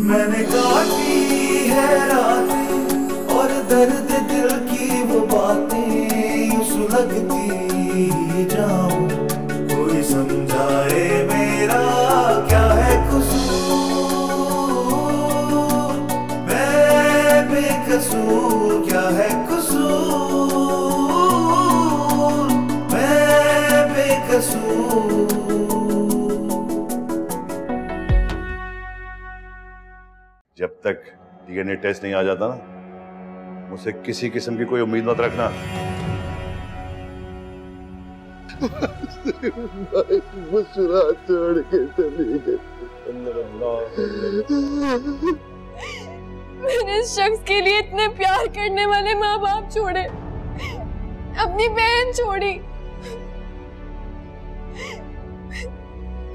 मैंने काटी है रातें और दर्द दिल की वो बातें सुलगती जाऊं, कोई समझाए मेरा क्या है कसूर, मैं बेकसूर क्या है कसूर, मैं बेकसूर। जब तक डीएनए टेस्ट नहीं आ जाता ना, मुझसे किसी किस्म की कोई उम्मीद मत रखना। मुस्कुराहट छोड़ के चली गई। मैंने इस शख्स के लिए इतने प्यार करने वाले माँ बाप छोड़े, अपनी बहन छोड़ी,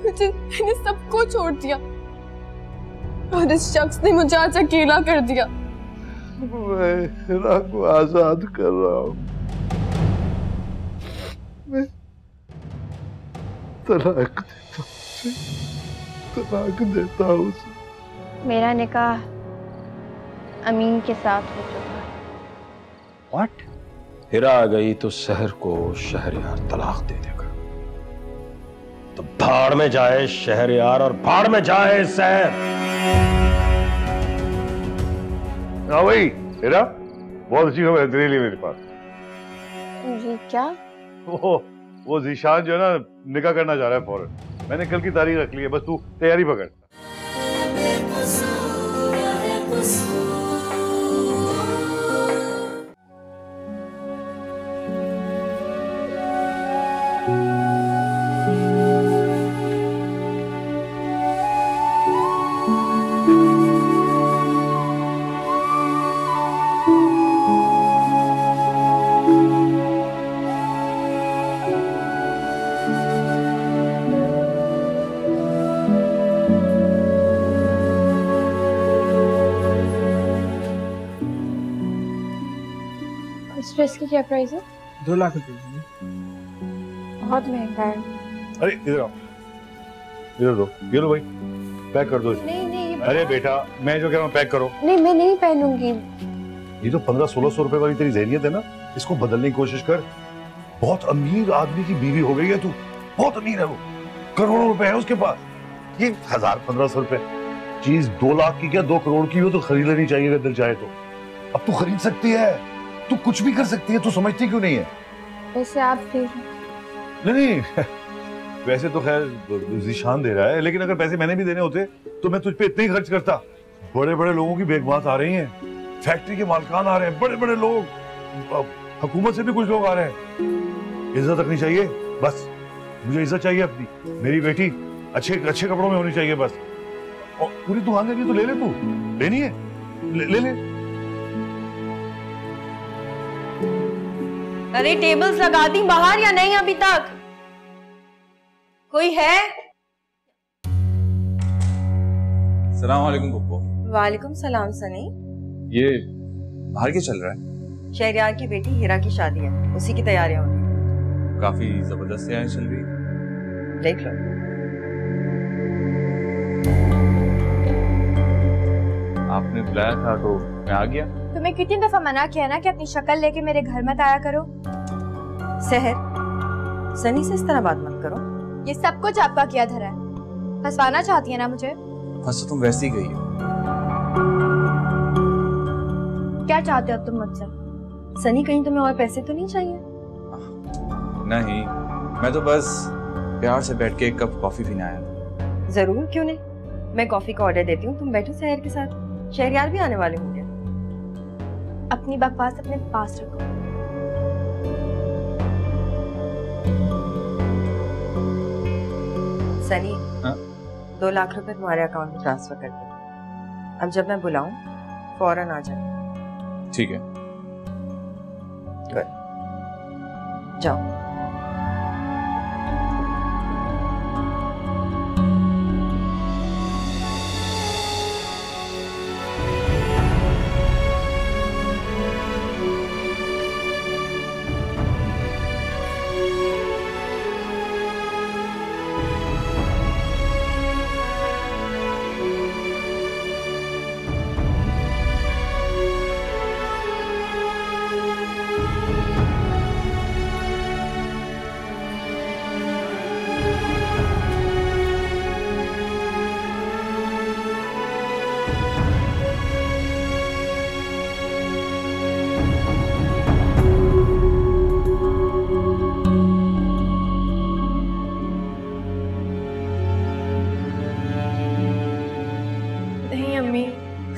मैंने सबको छोड़ दिया और इस शख्स ने मुझे आज अकेला कर दिया। मैं हिरा को आजाद कर रहा हूँ, मैं तलाक देता हूँ उसे। मेरा निकाह अमीन के साथ हो चुका है। What? हिरा आ गई तो शहर को शहरयार तलाक दे देगा, तो भाड़ में जाए शहरयार और भाड़ में जाए शहर। हाँ भाई हिरा, बहुत अच्छी खबर है तेरे लिए मेरे पास। जी क्या? वो जीशान जो है ना, निकाह करना चाह रहा है फौरन। मैंने कल की तारीख रख ली है, बस तू तैयारी पकड़। इस ड्रेस की क्या प्राइस है? 2 लाख रुपए। बहुत महंगा है। अरे इधर आओ, इधर दो, ये लो भाई, पैक कर दो इसे। नहीं अरे बेटा, मैं जो कह रहा हूँ पैक करो। नहीं, मैं नहीं पहनूंगी। ये जो 1500-1600 रुपए वाली तेरी ज़हनियत है ना, इसको बदलने की कोशिश कर। बहुत अमीर आदमी की बीवी हो गई है तू, बहुत अमीर है वो, करोड़ों रुपए है उसके पास। ये 1000-1500 रुपए चीज 2 लाख की क्या 2 करोड़ की हो तो खरीद लेनी चाहिए अगर दिल चाहे तो। अब तू खरीद सकती है, तू कुछ भी कर सकती है, तू समझती क्यों नहीं है? वैसे आप फिर नहीं वैसे तो खैर जीशान दे रहा है, लेकिन अगर पैसे मैंने भी देने होते तो मैं तुझ पे इतने ही खर्च करता। बड़े बड़े लोगों की बेगबात आ रही हैं, फैक्ट्री के मालिकान आ रहे हैं, बड़े बड़े लोग, हुकूमत से भी कुछ लोग आ रहे हैं। इज्जत रखनी चाहिए बस, मुझे इज्जत चाहिए अपनी, मेरी बेटी अच्छे अच्छे कपड़ों में होनी चाहिए बस। और पूरी दुकान लेनी तो ले ले, तू लेनी है ले ले। अरे टेबल्स लगा दी बाहर या नहीं अभी तक? कोई है? सलाम वालेकुम पप्पो। वालेकुम सलाम सनी। ये बाहर क्या चल रहा है? शहरयार की बेटी हीरा की शादी है, उसी की तैयारियां हो रही। काफी जबरदस्त तैयारी चल रही है। देख लो। आपने बुलाया था तो मैं आ गया। तुम्हें कितनी दफा मना किया ना कि अपनी शक्ल लेके मेरे घर मत आया करो। सहर, सनी से इस तरह बात मत करो। ये सब कुछ आपका किया धरा है, फंसवाना चाहती है ना मुझे? फंस तो तुम वैसे ही गई हो। क्या चाहते हो अब तुम मुझसे? सनी कहीं तुम्हें और पैसे तो नहीं चाहिए? नहीं, मैं तो बस प्यार से बैठ के एक कप कॉफी पीने आया था। जरूर, क्यों नहीं। मैं कॉफी का ऑर्डर देती हूँ, तुम बैठो सहर के साथ, शहरयार भी आने वाले होंगे। अपनी बकवास अपने पास रखो। सनी, हाँ? 2 लाख रुपए तुम्हारे अकाउंट में ट्रांसफर कर दे। अब जब मैं बुलाऊं फौरन आ जाए। ठीक है। जाओ।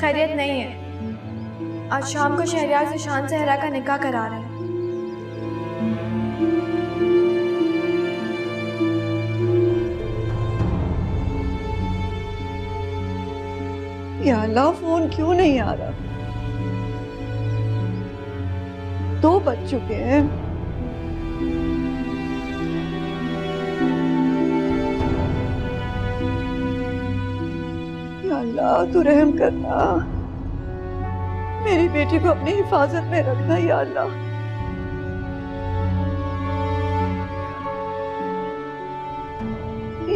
खैरियत नहीं है। आज शाम को शहरयार ज़ीशान से हिरा का निकाह करा रहे हैं। या अल्लाह, फोन क्यों नहीं आ रहा? 2 बज चुके हैं। या अल्लाह, तू रहम करना, मेरी बेटी को अपनी हिफाजत में रखना। या अल्लाह,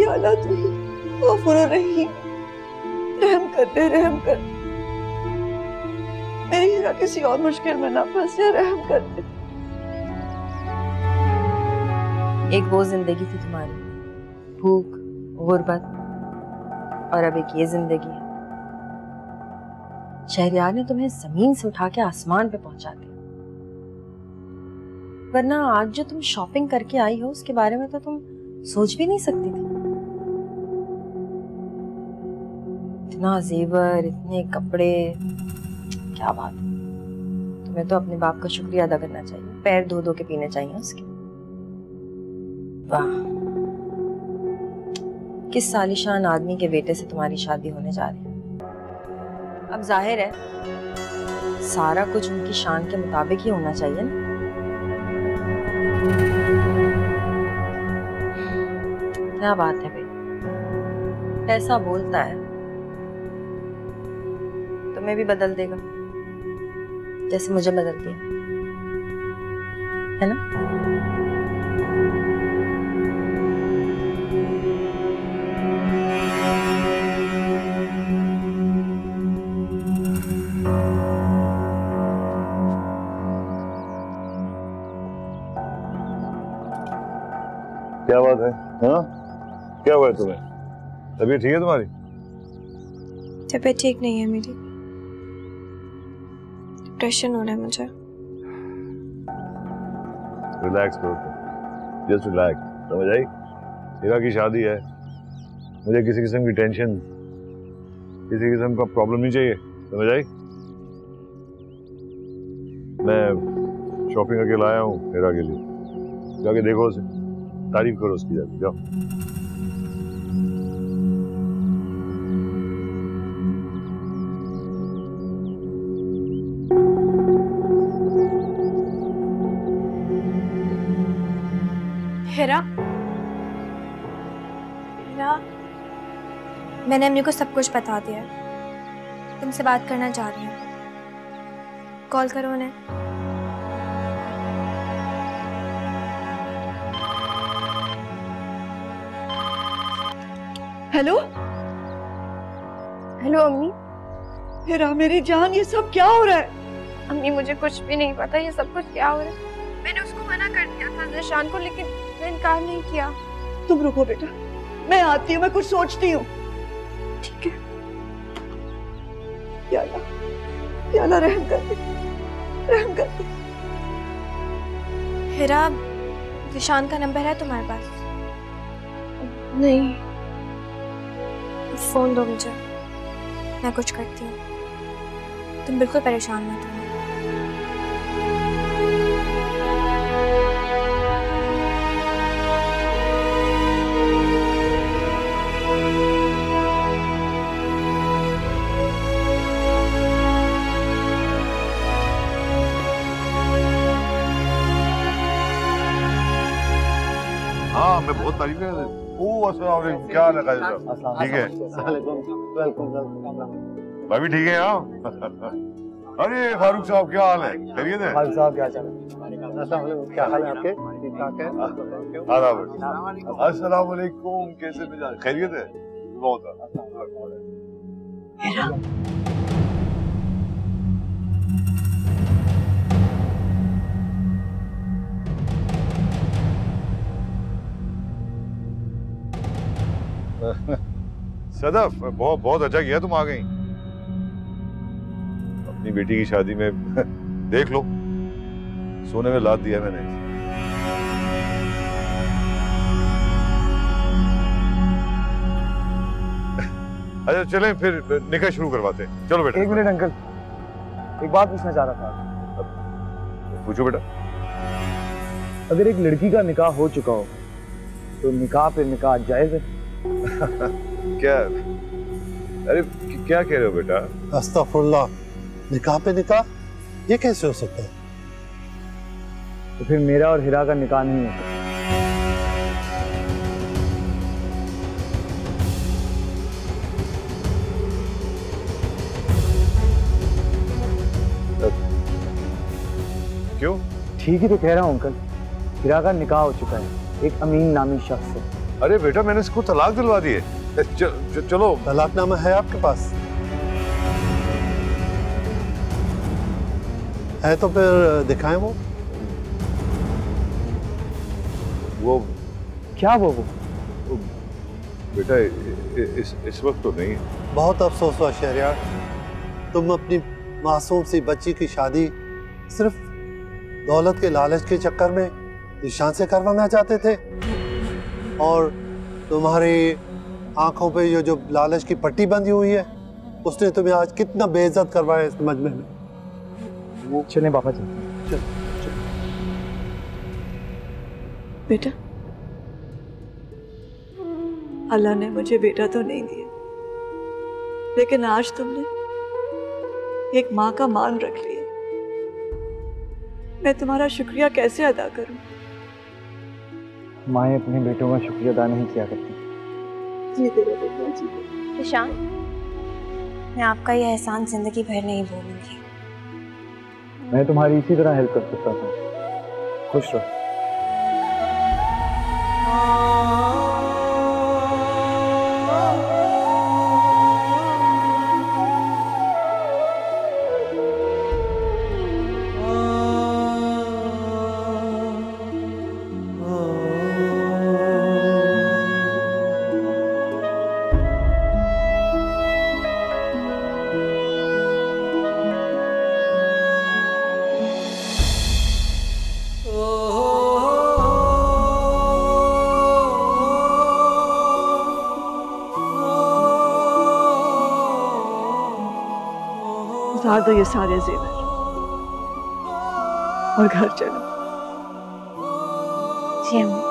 या अल्लाह, तू गफूर रहीम, रहम कर दे, रहम कर। मेरी हीरा किसी और मुश्किल में ना फंसे, रहम कर दे। एक वो जिंदगी थी तुम्हारी, भूख, गुर्बत, और अब एक ये जिंदगी है। शहरयार ने तुम्हें जमीन से उठा के आसमान पे पहुंचा दिया, वरना आज जो तुम शॉपिंग करके आई हो उसके बारे में तो तुम सोच भी नहीं सकती थी। इतना जेवर, इतने कपड़े, क्या बात है। तुम्हें तो अपने बाप का शुक्रिया अदा करना चाहिए, पैर धो धो के पीने चाहिए उसके। वाह, किस सालिशान आदमी के बेटे से तुम्हारी शादी होने जा रही है। अब जाहिर है सारा कुछ उनकी शान के मुताबिक ही होना चाहिए ना। क्या बात है भाई, पैसा बोलता है, तुम्हें भी बदल देगा जैसे मुझे बदल दिया, है ना? क्या बात है? हाँ, क्या हुआ है तुम्हें? तबीयत ठीक है तुम्हारी? तबीयत ठीक नहीं है मेरी, डिप्रेशन हो रहा है मुझे। रिलैक्स करो तुम, जस्ट रिलैक्स, समझ आई? हीरा की शादी है, मुझे किसी किस्म की टेंशन, किसी किस्म का प्रॉब्लम नहीं चाहिए, समझ आई? मैं शॉपिंग करके लाया हूँ हीरा के लिए, जाके देखो उसे, तारीफ करो उसकी, जाके जाओ। हिरा, हिरा, मैंने अम्मी को सब कुछ बता दिया, तुमसे बात करना चाह रही हूँ, कॉल करो उन्हें। हेलो हेलो अम्मी। हिरा मेरी जान, ये सब क्या हो रहा है? अम्मी मुझे कुछ भी नहीं पता ये सब कुछ क्या हो रहा है। मैंने उसको मना कर दिया था ज़ीशान को, लेकिन उसने इनकार नहीं किया। तुम रुको बेटा, मैं आती हूँ, मैं कुछ सोचती हूँ। ठीक है। या अल्लाह, या अल्लाह, रहम कर दे, रहम कर दे। हिरा, ज़ीशान का नंबर है तुम्हारे पास? नहीं। फोन दो मुझे, मैं कुछ करती हूँ, तुम बिल्कुल परेशान मत होना। हाँ, मैं बहुत तारीफ कर रहा था। अस्सलाम वालेकुम, क्या हाल है काजी साहब? ठीक है? भाभी ठीक है? हाँ। अरे फारूक साहब, क्या हाल है? खैरियत है? फारूक साहब क्या चल रहा है? क्या हाल है आपके? ठीक ठाक है? अस्सलाम वालेकुम, कैसे मिजाज? खैरियत है? बहुत सदफ, बहुत अच्छा किया तुम आ गई। अपनी बेटी की शादी में देख लो, सोने में लाद दिया मैंने। अच्छा चलें फिर निकाह शुरू करवाते हैं। चलो बेटा। एक मिनट अंकल, एक बात पूछना चाह रहा था। पूछो बेटा। अगर एक लड़की का निकाह हो चुका हो तो निकाह पे निकाह जायज है? क्या? अरे क्या कह रहे हो बेटा? अस्तगफुरुल्लाह, निकाह पे निकाह ये कैसे हो सकता है? तो फिर मेरा और हिरा का निकाह नहीं होता। क्यों? ठीक ही तो कह रहा हूँ अंकल, हिरा का निकाह हो चुका है एक अमीन नामी शख्स से। अरे बेटा मैंने इसको तलाक दिलवा दी है। चलो। तलाकनामा है आपके पास? है तो फिर दिखाएं वो क्या वो बेटा इस वक्त तो नहीं। बहुत अफसोस हुआ शहरयार, तुम अपनी मासूम सी बच्ची की शादी सिर्फ दौलत के लालच के चक्कर में निशान से करवाना चाहते थे, और तुम्हारी आंखों पे ये जो लालच की पट्टी बंधी हुई है उसने तुम्हें आज कितना बेइज्जत करवाया इस मजमे में। वो चलें पापा चल। बेटा, अल्लाह ने मुझे बेटा तो नहीं दिया, लेकिन आज तुमने एक माँ का मान रख लिया। मैं तुम्हारा शुक्रिया कैसे अदा करूं? माएँ अपने बेटों का शुक्रिया अदा नहीं किया करती। जी तेरे बेटा जी। ईशान, मैं आपका यह एहसान जिंदगी भर नहीं भूलूंगी। मैं तुम्हारी इसी तरह हेल्प कर सकता था। खुश रहो। उतार दो ये सारे जेवर और घर चलो। जी अम्मी।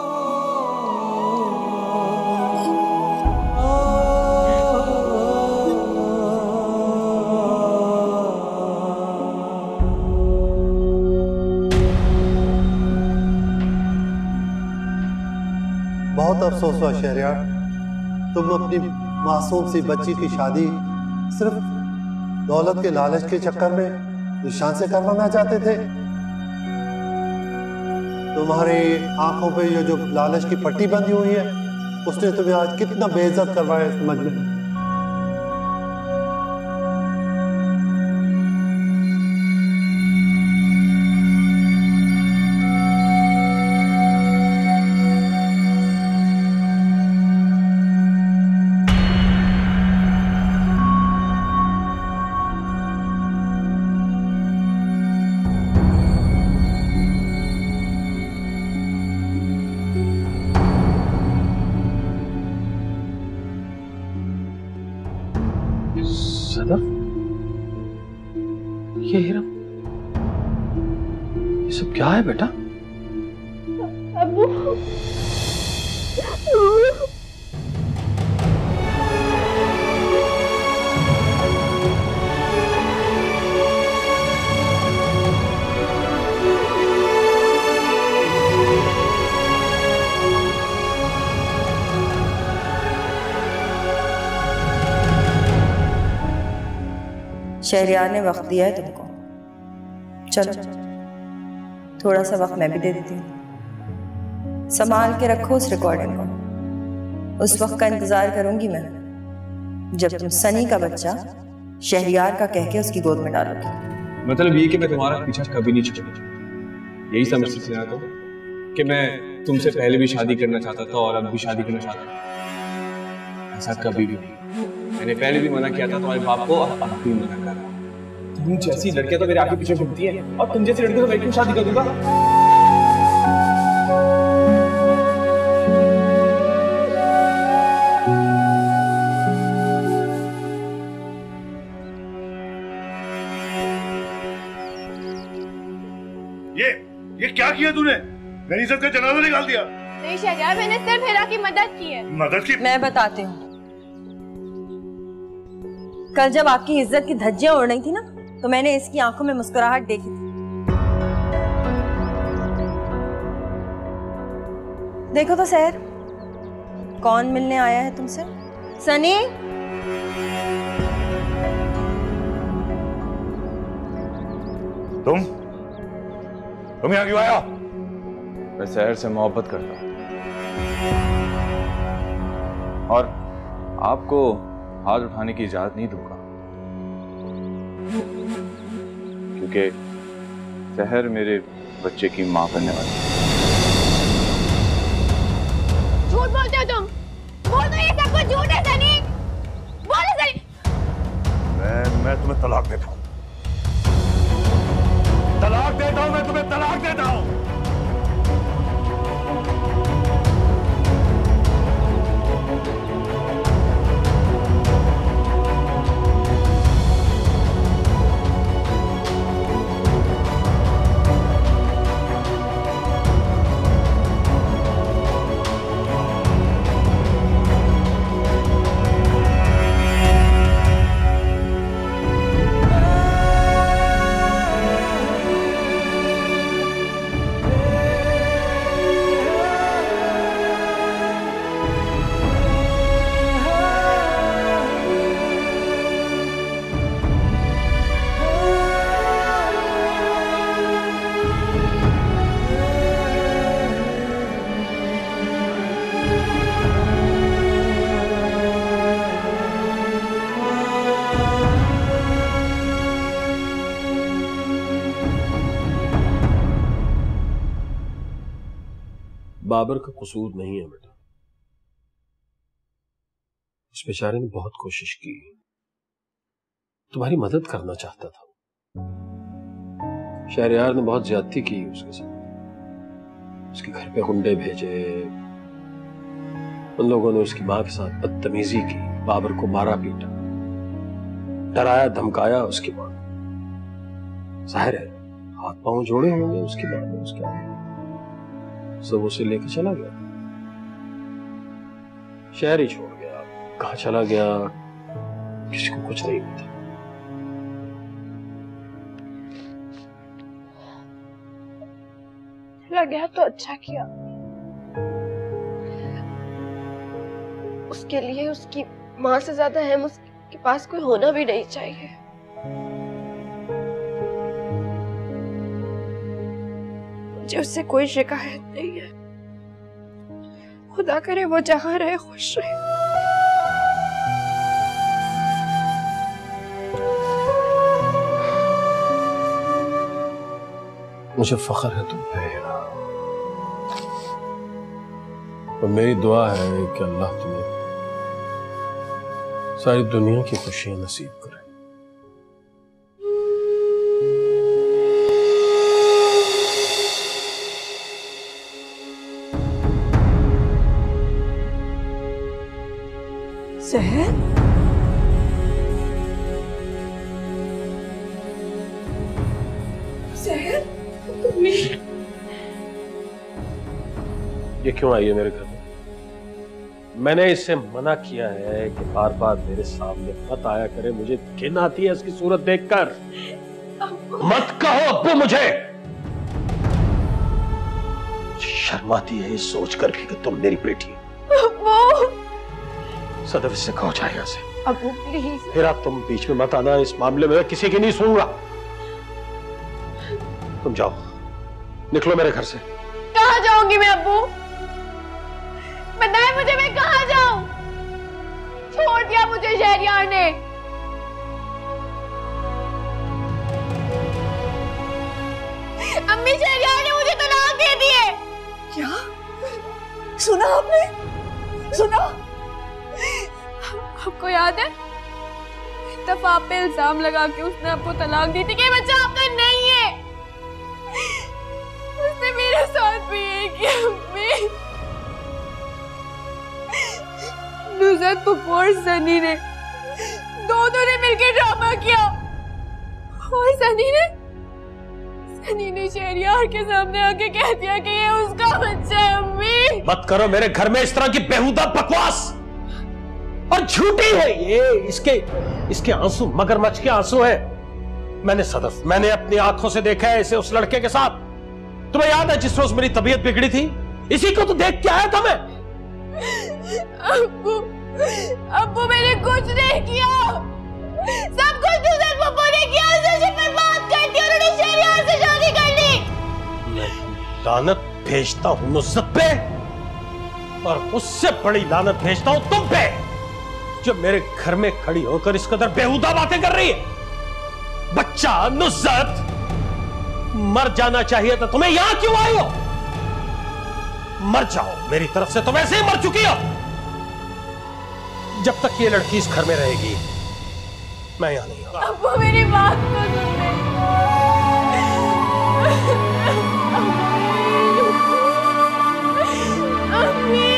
बहुत अफसोस हुआ शहरयार, तुम अपनी मासूम सी बच्ची की शादी सिर्फ दौलत के लालच के चक्कर में निशान से करवाना चाहते थे। तुम्हारी आंखों पे ये जो लालच की पट्टी बंधी हुई है उसने तुम्हें आज कितना बेइज्जत करवाया इस मजमे में। सदफ, ये हिरम, ये सब क्या है बेटा? अबू, शहरयार ने वक्त दिया है तुमको, चलो थोड़ा सा वक्त मैं भी दे देती हूँ। संभाल के रखो उस रिकॉर्डिंग को। उस वक्त का इंतजार करूंगी मैं जब तुम सनी का बच्चा शहरयार का कह के उसकी गोद में डालोगी। मतलब ये कि मैं तुम्हारा पीछा कभी नहीं छोड़ूंगा, यही समझ सकते हैं तो कि मैं तुमसे पहले भी शादी करना चाहता था और अब भी शादी करना चाहता था। ऐसा कभी भी नहीं। मैंने पहले भी मना किया था तुम्हारे बाप को, और अब भी मना कर रहा हूं। तुम जैसी लड़कियां तो मेरे आगे पीछे घूमती हैं, और तुम जैसी लड़कियों से मैं क्यों शादी कर दूंगा? किया तूने? मेरी इज्जत का जनाजा निकाल दिया। नहीं शहरयार, मैंने सिर्फ हिरा की मदद की है। मदद की? मैं बताती हूँ। कल जब आपकी इज्जत की धज्जियां उड़ रही थी ना, तो मैंने इसकी आंखों में मुस्कुराहट देखी थी। देखो तो सहर, कौन मिलने आया है तुमसे? सनी, तुम यहाँ क्यों आया? मैं सहर से मोहब्बत करता हूँ और आपको हाथ उठाने की इजाजत नहीं दूंगा, क्योंकि सहर मेरे बच्चे की मां बनने वाली है। झूठ बोलते हो तुम। बोल दो ये सब कुछ झूठ है सनी। बोलो सनी। मैं तुम्हें तलाक देता हूँ। तलाक देता हूँ, मैं तुम्हें तलाक देता हूँ। बाबर का कसूर नहीं है बेटा। उस बेचारे ने बहुत कोशिश की, तुम्हारी मदद करना चाहता था। शहरयार ने बहुत ज्यादती की उसके साथ, उसके घर पे गुंडे भेजे, उन लोगों ने उसकी मां के साथ बदतमीजी की, बाबर को मारा पीटा, डराया धमकाया उसकी मां। जाहिर है हाथ पांव जोड़े होंगे उसकी मां ने उसके आगे। सब उसे लेके चला गया, शहर ही छोड़ गया। कहां चला गया किसी को कुछ नहीं पता। चला गया तो अच्छा किया। उसके लिए उसकी मां से ज्यादा अहम उसके पास कोई होना भी नहीं चाहिए। मुझे उससे कोई शिकायत नहीं है। खुदा करे वो जहां रहे खुश रहे। मुझे फख्र है तुम पे हिरा, और मेरी दुआ है कि अल्लाह तुम्हें सारी दुनिया की खुशियां नसीब करे। सहर, सहर, ये क्यों आई है मेरे घर में? मैंने इससे मना किया है कि बार बार मेरे सामने मत आया करे, मुझे घिन आती है इसकी सूरत देखकर। मत कहो अब्बू मुझे। शर्म आती है ये सोचकर भी कि तुम मेरी बेटी हो। सदैव इससे कहो जाए यहाँ से। अब्बू प्लीज। हिरा तुम बीच में मत आना इस मामले में, मैं किसी की नहीं सुनूंगा। तुम जाओ, निकलो मेरे घर से। कहाँ जाऊंगी मैं अब्बू? बताए मुझे, मैं कहाँ जाऊं? छोड़ दिया मुझे शहरयार ने। अम्मी, शहरयार ने मुझे तलाक दे दी है। क्या सुना आपने? सुना? आपको याद है एक दफा आप पे इल्जाम लगा के उसने आपको तलाक दी थी कि बच्चा आपका नहीं है। उसने मेरे साथ भी यही किया। अम्मी, नुसरत पप्पू और सनी ने दोनों ने मिलकर ड्रामा किया, और सनी सनी ने शहरियार के सामने आके कह दिया कि ये उसका बच्चा है। अम्मी मत करो मेरे घर में इस तरह की बेहुदा बकवास, और झूठी है ये। इसके आंसू मगरमच्छ के आंसू हैं। मैंने अपनी आंखों से देखा है इसे उस लड़के के साथ। तुम्हें याद है जिस रोज मेरी तबीयत बिगड़ी थी, इसी को तो देख के आया था मैं। अब्बू मैंने कुछ नहीं किया, सब कुछ नुसरत पप्पू ने किया। उसे पर बात कर दी, उन्होंने शहरियार से शादी कर ली। मैं लानत भेजता हूं नुसरत पे, और उससे बड़ी लानत भेजता हूं तुम पे, जो मेरे घर में खड़ी होकर इस कदर बेहुदा बातें कर रही है। बच्चा नुसरत मर जाना चाहिए था, तुम्हें यहां क्यों आई हो? मर जाओ, मेरी तरफ से तो वैसे ही मर चुकी हो। जब तक ये लड़की इस घर में रहेगी मैं यहां नहीं आऊंगा। अब्बू मेरी बात तो सुन। अम्मी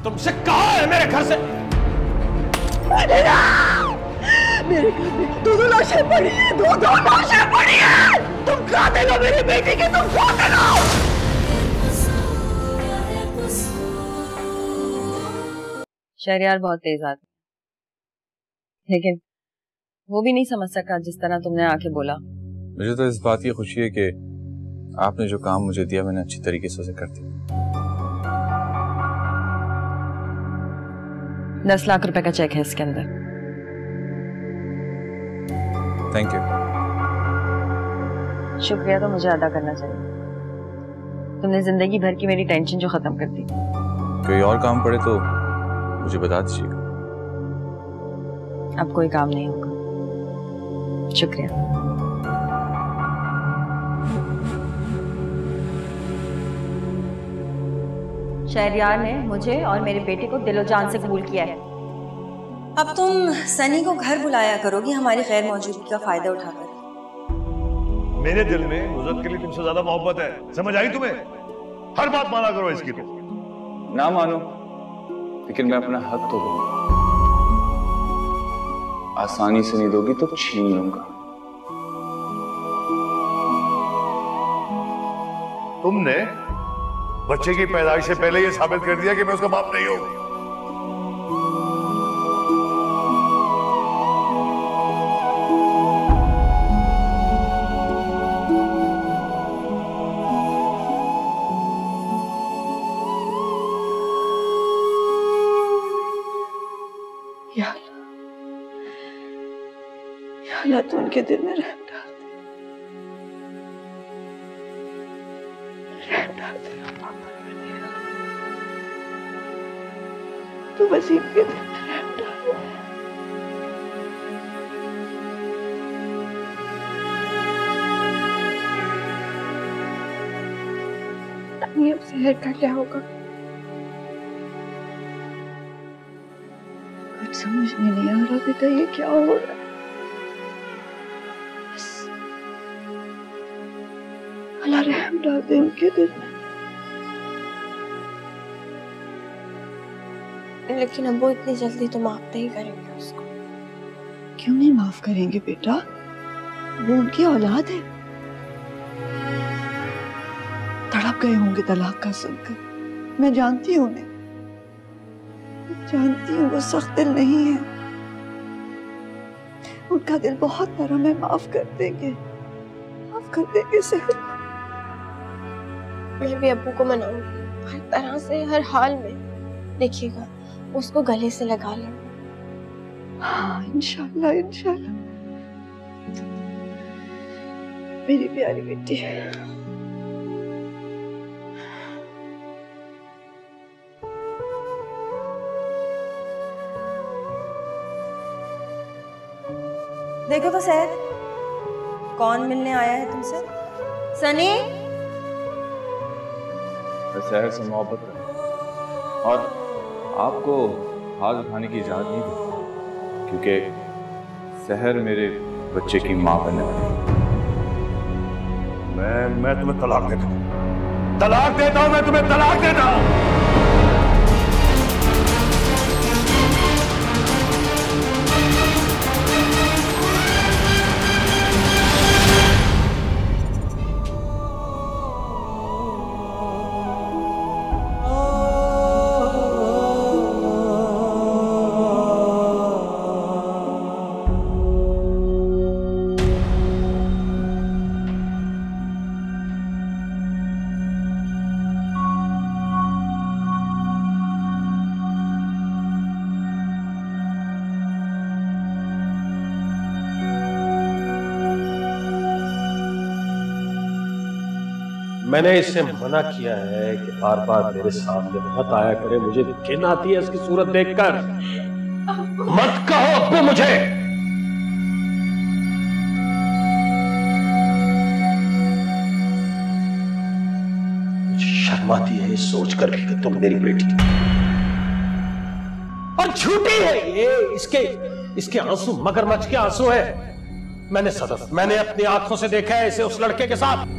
तुमसे कहा है मेरे घर से। मेरे घर में दो लाशें पड़ी है, दो लाशें पड़ी है। तुम खा देना मेरी बेटी की, तुम खा देना। शहरियार बहुत तेज आदमी, लेकिन वो भी नहीं समझ सका जिस तरह तुमने आके बोला। मुझे तो इस बात की खुशी है कि आपने जो काम मुझे दिया मैंने अच्छी तरीके से उसे कर दिया। 10 लाख रुपए का चेक है इसके अंदर। Thank you. शुक्रिया तो मुझे अदा करना चाहिए, तुमने जिंदगी भर की मेरी टेंशन जो खत्म कर दी। कोई और काम पड़े तो मुझे बता दीजिएगा। अब कोई काम नहीं होगा। शुक्रिया। शहरियार ने मुझे और मेरे बेटे को दिलो जान से कबूल किया है। अब तुम सनी को घर बुलाया करोगी हमारी गैर मौजूदगी का फायदा उठाकर। मेरे दिल में नुसरत के लिए तुमसे ज्यादा मोहब्बत है, समझ आई तुम्हें? हर बात माना करो इसकी। तो ना मानो, लेकिन मैं अपना हक तो दूंगा। आसानी से नहीं दोगी तो छीन लूंगा। तुमने बच्चे की पैदाइश से पहले ये साबित कर दिया कि मैं उसका बाप नहीं हूं। या अल्लाह तू उनके दिल में रहम डाल दे। तो वसीम के दिल में रहम डाल दे। अब शहर का क्या होगा? कुछ समझ में नहीं आ रहा बेटा, ये क्या हो रहा है? अल्लाह रहम डाल दे उनके दिल में। लेकिन अब्बू इतनी जल्दी तो माफ नहीं करेंगे उसको। क्यों नहीं माफ करेंगे बेटा? वो उनकी औलाद है। तड़प गए होंगे तलाक का सुनकर। मैं जानती हूँ उन्हें, जानती हूँ वो सख्त दिल नहीं है। उनका दिल बहुत नरम है, माफ कर देंगे, माफ कर देंगे सहर। मैं भी अब्बू को मनाऊंगी हर तरह से, हर हाल में। देखिएगा उसको गले से लगा लेंगे। हाँ इंशाल्लाह, इंशाल्लाह मेरी प्यारी बेटी। देखो तो सहर, कौन मिलने आया है तुमसे? सनी, सहर से मोहब्बत कर। और आपको हाथ उठाने की इजाजत नहीं दूंगा, क्योंकि सहर मेरे बच्चे की मां बनने वाली है। मैं तुम्हें तलाक देता हूं, तलाक देता हूं, मैं तुम्हें तलाक देता हूं। मैंने इससे मना किया है कि बार बार मेरे सामने मत आया करे, मुझे घिन आती है इसकी सूरत देखकर। मत कहो अब्बू मुझे। मुझे शर्म आती है सोचकर भी कि तुम मेरी बेटी और झूठी है ये। इसके आंसू मगरमच्छ के आंसू है। मैंने अपनी आंखों से देखा है इसे उस लड़के के साथ।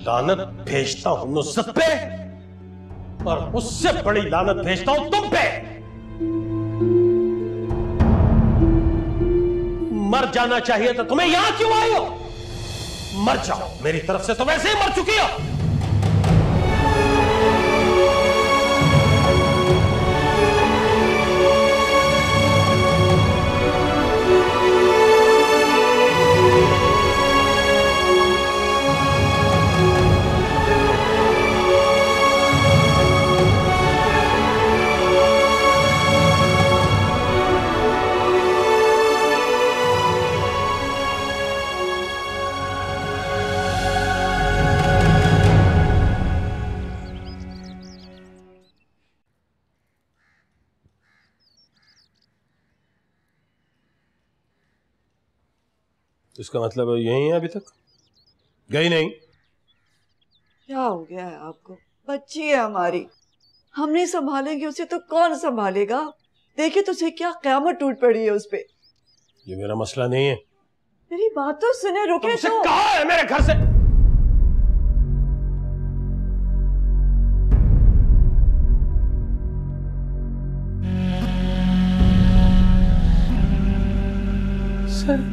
लानत भेजता हूं नुसरत पे और उससे बड़ी लानत भेजता हूं तुम पे। मर जाना चाहिए तो तुम्हें यहां क्यों आई हो? मर जाओ, मेरी तरफ से तो वैसे ही मर चुकी हो। इसका मतलब यही है, अभी तक गई नहीं? क्या हो गया है आपको? बच्ची है हमारी, हम नहीं संभालेंगे उसे तो कौन संभालेगा? देखिए तुझे क्या क़यामत टूट पड़ी है उस पे। ये मेरा मसला नहीं है। मेरी बात तो सुने, रुके तो। कहा है मेरे घर से? सर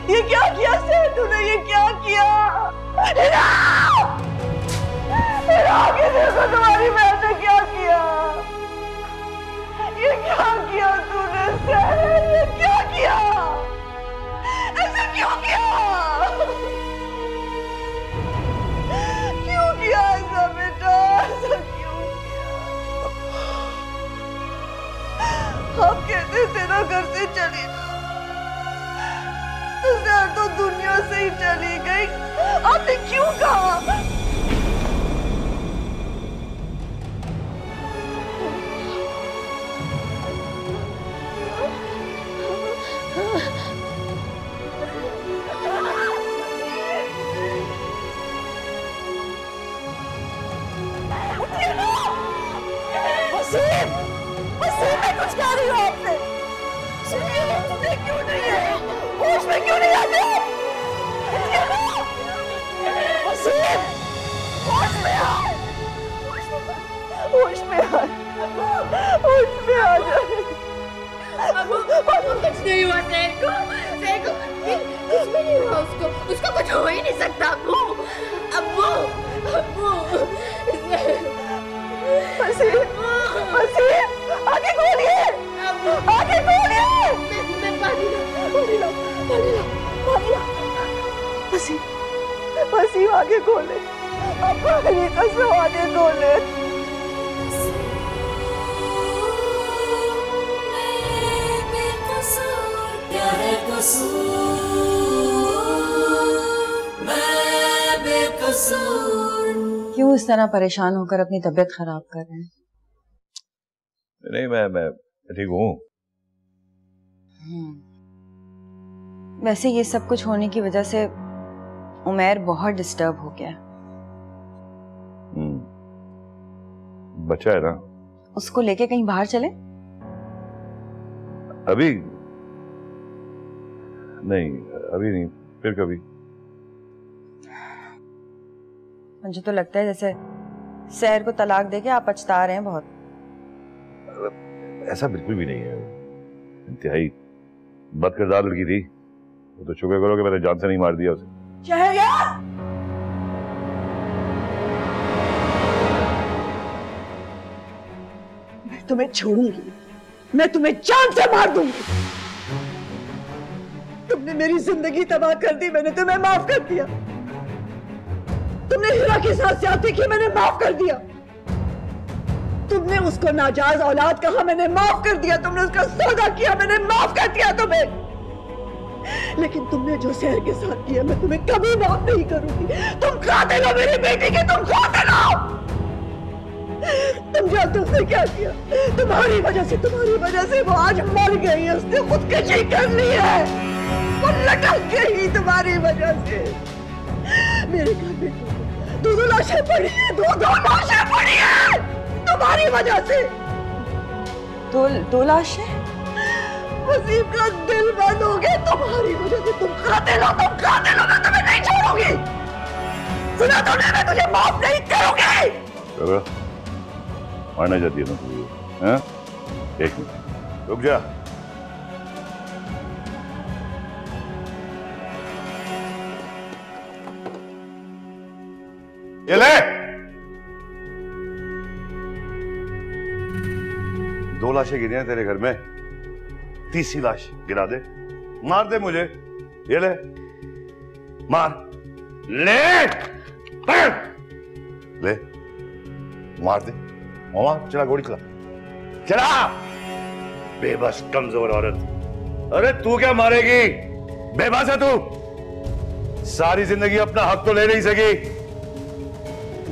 ये क्या किया सर तूने? ये क्या किया? आगे देखो तुम्हारी बहन ने क्या किया। ये क्या किया तूने सर? ये क्या किया? ऐसा क्यों किया? क्यों किया ऐसा बेटा? ऐसा क्यों किया? हम कहते थे ना घर से चली जा, तो दुनिया से ही चली गई। आपने क्यों कहा? वसीम, मैं कुछ कह रही हूँ आपसे। सुनिए, मुझे क्यों नहीं है? होश में क्यों नहीं आते? वसीम, होश में आ, होश में आ, होश में आ जाए। कुछ नहीं हुआ सैर को, कुछ भी नहीं हुआ उसको कुछ हो ही नहीं सकता। आगे खोले, अपनी कसम आगे खोले। क्या है मैं बेकसूर। क्यों इस तरह परेशान होकर अपनी तबीयत खराब कर रहे हैं? नहीं, मैं ठीक हूँ। वैसे ये सब कुछ होने की वजह से उमैर बहुत डिस्टर्ब हो गया। बच्चा है ना, उसको लेके कहीं बाहर चले? अभी नहीं, अभी नहीं, फिर कभी। मुझे तो लगता है जैसे सहर को तलाक देके आप पछता रहे हैं बहुत। ऐसा बिल्कुल भी नहीं है, इंतहाई बदकिरदार लड़की थी, वो तो शुक्र करो कि मैंने जान से नहीं मार दिया उसे। शहरयार, मैं तुम्हें छोड़ूंगी, मैं तुम्हें जान से मार दूंगी। तुमने मेरी जिंदगी तबाह कर दी, मैंने तुम्हें माफ कर दिया। तुमने हिरा के साथ ज्यादती की, मैंने माफ कर दिया। तुमने उसको नाजायज औलाद कहा, मैंने माफ कर दिया। तुमने उसका सौदा किया, मैंने माफ कर दिया तुम्हें। लेकिन तुमने जो शहर के साथ किया, मैं तुम्हें कभी माफ नहीं करूंगी। तुम कातिल हो मेरी बेटी के, तुम कातिल हो। तुम जानते हो उसने क्या किया? तुम्हारी वजह से वो आज मर गई है। उसने खुदकुशी कर ली है, वो लटक गई तुम्हारी वजह से। मेरे घर में दो लाशें पड़ी है, दो लाशें पड़ी है तुम्हारी वजह से। दो लाशें? वसीम का दिल बंद हो गया तुम्हारी वजह से। तुम कातिल हो, मैं तुम्हें नहीं छोड़ूंगी। सुना तूने, मैं तुझे माफ नहीं करूंगी। चलो, मारना चाहती है ना तू? हाँ? एक मिनट रुक जा। ये ले, 2 लाशें गिरी हैं तेरे घर में, तीसरी लाश गिरा दे, मार दे मुझे। ये ले, मार, ले ले, मार दे, मार, चला गोली चला, चला। बेबस कमजोर औरत। अरे तू क्या मारेगी? बेबस है तू। सारी जिंदगी अपना हक तो ले नहीं सकी,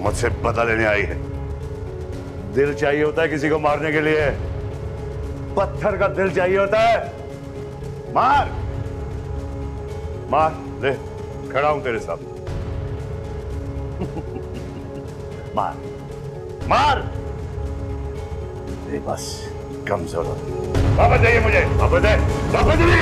मुझसे बदला लेने आई है। दिल चाहिए होता है किसी को मारने के लिए, पत्थर का दिल चाहिए होता है। मार, मार, ले, खड़ा हूं तेरे सामने। मार, मार। बस कमजोर। वापस जाइए, मुझे वापस दे, वापस जाइए।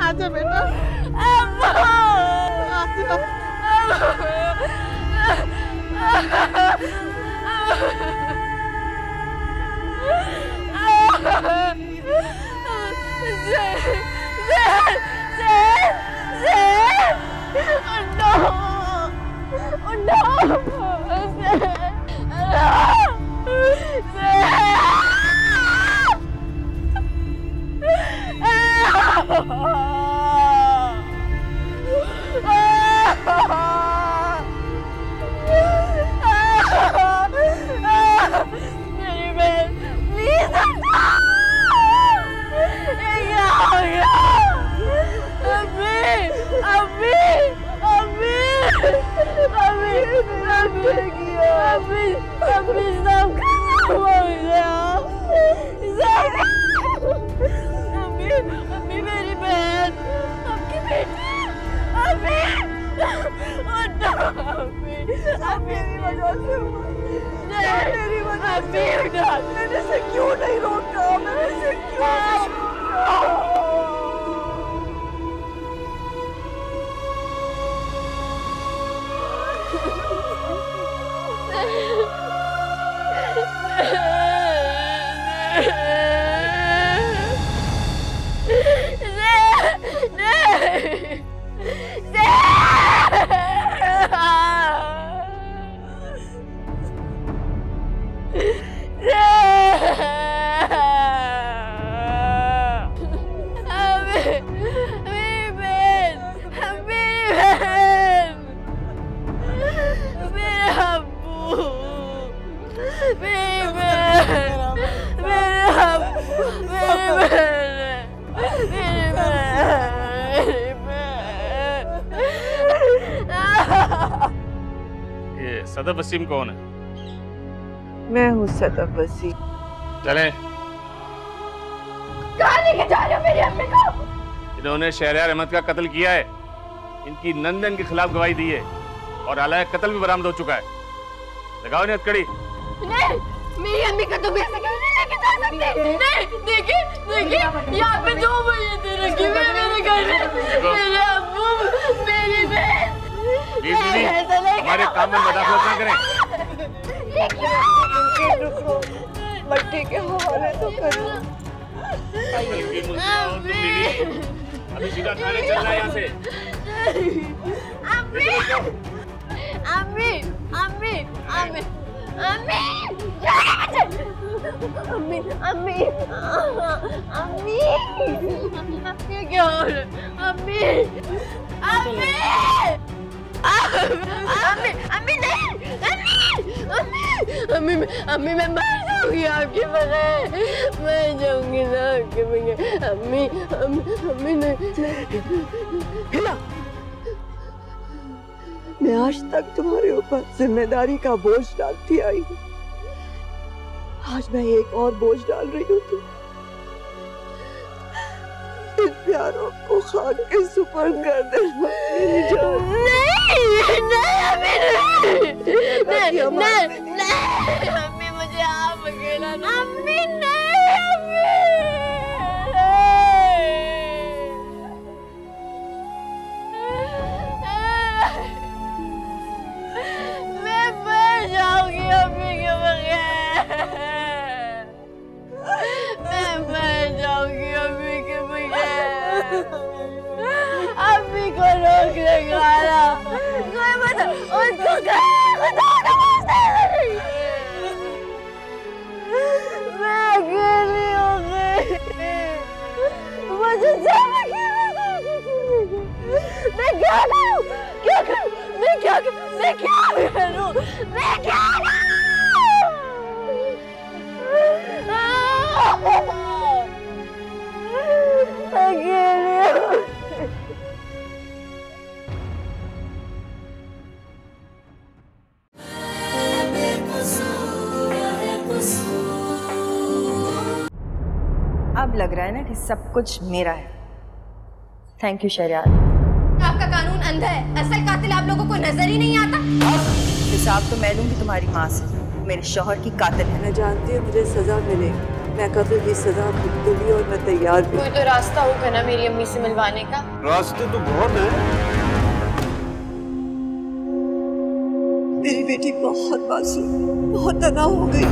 आजा बेटा, मेरी बहन प्लीज अभी मेरी बहन आपकी बेटी अभी मेरी वजह से मेरी वजह से मैंने से क्यों नहीं रोका मैंने से क्यों सदफ वसीम कौन है? मैं हूँ सदफ वसीम। चले। कहाँ लेके जा रहे हो मेरी अम्मी को? इन्होंने शहरयार अहमद का कत्ल किया है, इनकी नंद इनके खिलाफ गवाही दी है और आला कत्ल भी बरामद हो चुका है। लगाओ इन्हें हथकड़ी। नहीं, मेरी अम्मी का तुम ऐसे कहीं नहीं लेके जा सकते। नहीं, देखिए, यहाँ पे 2 महीने रखी हुई मेरे घर में। मेरे अब्बू, मेरी बहन। दीदी, हमारे काम में मदाखलत ना करें। मट्टी के हवाले तो करो। अभी सीधा थाने चलना है यहाँ से। अम्मी, अम्मी, अम्मी, अम्मी, अम्मी, अम्मी, अम्मी, अम्मी, अम्मी क्या हो रहा है? अम्मी, अम्मी, अम्मी, अम्मी नहीं, अम्मी मैं मर जाऊंगी आपके बगैर, मर जाऊंगी ना आपके बगैर। अम्मी, अम्मी नहीं। मैं आज तक तुम्हारे ऊपर जिम्मेदारी का बोझ डालती आई हूँ, आज मैं एक और बोझ डाल रही हूँ। तुम इन प्यारों को खाक के सुपर्द कर देना मेरी जान। नहीं, अम्मी मुझे आप अकेला ना। अम्मी नहीं, मैं मर जाऊंगी अम्मी के बगैर। मैं मर जाऊंगी अम्मी के बगैर। अम्मी को रोक लगाना कोई बता उनको मैं अकेली हो गई। मुझे सब अकेला मैं क्या करूं? क्या करूं? मैं क्या करूं? मैं क्या करूं? मैं क्या अब लग रहा है ना कि सब कुछ मेरा है। Thank you Shahryar. आपका कानून अंधा है, असल कातिल आप लोगों को नजर ही नहीं आता। हिसाब तो मैं लूंगी तुम्हारी माँ से, मेरे शौहर की कातिल है। मैं जानती हूँ मुझे सजा मिलेगी, मैं कत्ल की सजा भुगतूंगी और मैं तैयार भी। कोई तो रास्ता होगा ना मेरी अम्मी से मिलवाने का। रास्ते तो बहुत हैं। मेरी बेटी बहुत मासूम, बहुत तना हो गई।